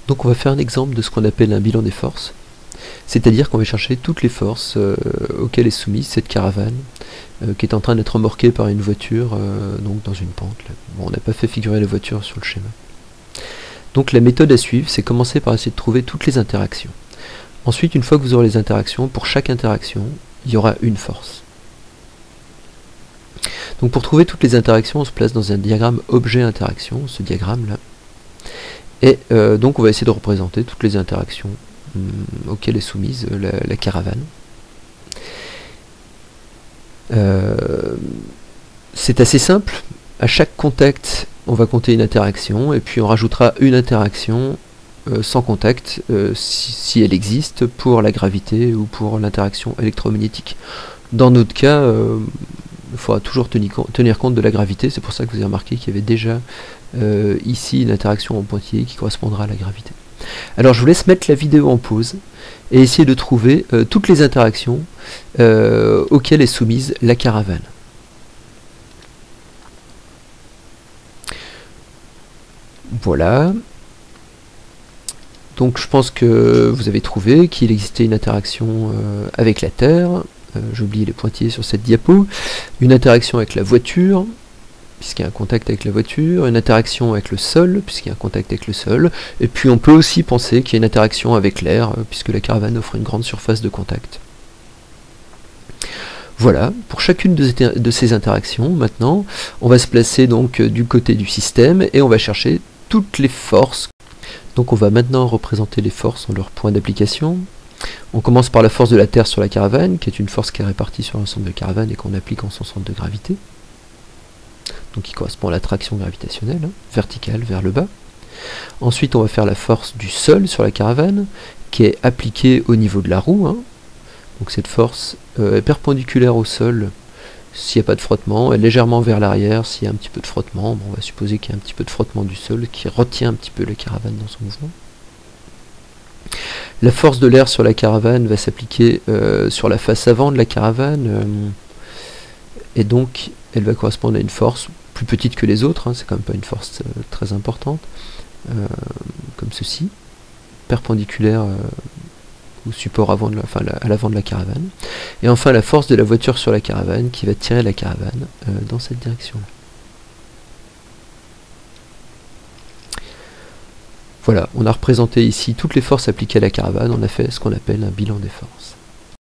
Donc on va faire un exemple de ce qu'on appelle un bilan des forces, c'est-à-dire qu'on va chercher toutes les forces auxquelles est soumise cette caravane qui est en train d'être remorquée par une voiture donc dans une pente. Là. Bon, on n'a pas fait figurer la voiture sur le schéma. Donc la méthode à suivre, c'est commencer par essayer de trouver toutes les interactions. Ensuite, une fois que vous aurez les interactions, pour chaque interaction, il y aura une force. Donc pour trouver toutes les interactions, on se place dans un diagramme objet-interaction, ce diagramme-là. Et donc on va essayer de représenter toutes les interactions auxquelles est soumise la caravane. C'est assez simple. À chaque contact, on va compter une interaction, et puis on rajoutera une interaction sans contact, si elle existe, pour la gravité ou pour l'interaction électromagnétique. Dans notre cas, il faudra toujours tenir compte de la gravité, c'est pour ça que vous avez remarqué qu'il y avait déjà ici une interaction en pointillé qui correspondra à la gravité. Alors je vous laisse mettre la vidéo en pause et essayer de trouver toutes les interactions auxquelles est soumise la caravane. Voilà. Donc je pense que vous avez trouvé qu'il existait une interaction avec la Terre, j'ai oublié les pointillés sur cette diapo, une interaction avec la voiture, puisqu'il y a un contact avec la voiture, une interaction avec le sol, puisqu'il y a un contact avec le sol, et puis on peut aussi penser qu'il y a une interaction avec l'air, puisque la caravane offre une grande surface de contact. Voilà, pour chacune de ces interactions, maintenant, on va se placer donc du côté du système, et on va chercher toutes les forces. Donc on va maintenant représenter les forces en leur point d'application. On commence par la force de la Terre sur la caravane, qui est une force qui est répartie sur l'ensemble de la caravane et qu'on applique en son centre de gravité. Donc qui correspond à l'attraction gravitationnelle, verticale vers le bas. Ensuite on va faire la force du sol sur la caravane, qui est appliquée au niveau de la roue. Donc cette force est perpendiculaire au sol s'il n'y a pas de frottement, et légèrement vers l'arrière s'il y a un petit peu de frottement. Bon, on va supposer qu'il y a un petit peu de frottement du sol qui retient un petit peu la caravane dans son mouvement. La force de l'air sur la caravane va s'appliquer sur la face avant de la caravane, et donc elle va correspondre à une force plus petite que les autres, c'est quand même pas une force très importante, comme ceci, perpendiculaire au support avant à l'avant de la caravane. Et enfin la force de la voiture sur la caravane qui va tirer la caravane dans cette direction-là. Voilà, on a représenté ici toutes les forces appliquées à la caravane, on a fait ce qu'on appelle un bilan des forces.